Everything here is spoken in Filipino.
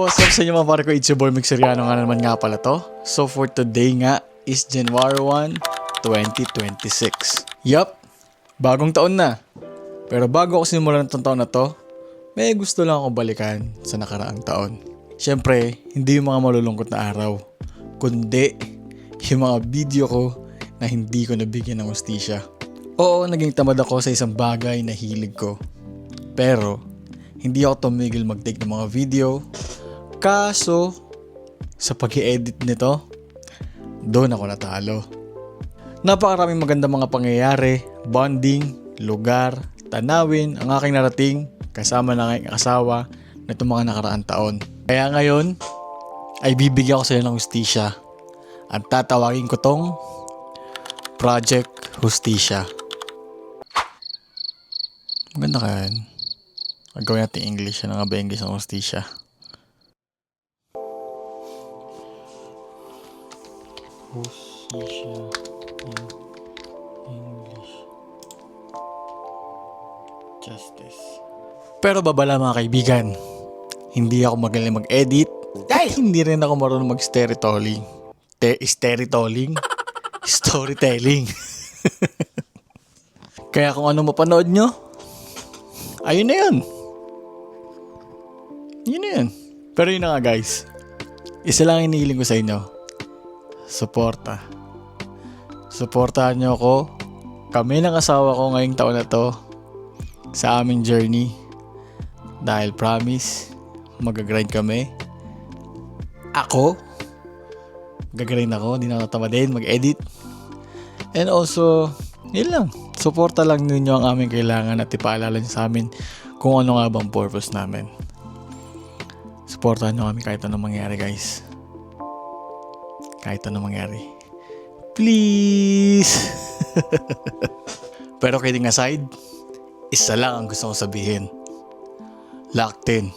What's up sa inyo mga pare ko? It's your boy Mixeriano nga naman nga pala to. So for today nga is January 1, 2026. Yup, bagong taon na. Pero bago ako simulan ng taon na to, may gusto lang ako balikan sa nakaraang taon. Siyempre, hindi yung mga malulungkot na araw, kundi yung mga video ko na hindi ko nabigyan ng hustisya. Oo, naging tamad ako sa isang bagay na hilig ko. Pero, hindi ako tumigil mag-take ng mga video. Kaso, sa pag-i-edit nito, doon ako natalo. Napakaraming magandang mga pangyayari, bonding, lugar, tanawin ang aking narating kasama ng aking asawa na itong mga nakaraang taon. Kaya ngayon, ay bibigyan ko sa inyo ng hustisya. At tatawagin ko tong Project Hustisya. Maganda ka yan. Gawin natin English. Ano nga ba English ng hustisya? Hustisya in English. Justice. Pero babala mga kaibigan, hindi ako magaling mag-edit. Hindi rin ako marunong mag-storytelling. Storytelling. Kaya kung ano mapanood nyo, ayun na yun. Yun na yun. Pero yun na nga guys, isa lang inihiling ko sa inyo. Suporta. Suportahan nyo ako. Kami ng asawa ko ngayong taon na to sa aming journey. Dahil promise, mag-grind kami. Ako, gagrind ako. Di na natama din mag-edit. And also, yun lang. Suporta lang ninyo ang aming kailangan at ipaalala nyo sa amin kung ano nga bang purpose namin. Suportahan nyo kami kahit anong mangyari guys. Kahit anong mangyari. Please! Pero kidding aside, isa lang ang gusto kong sabihin. Locked in.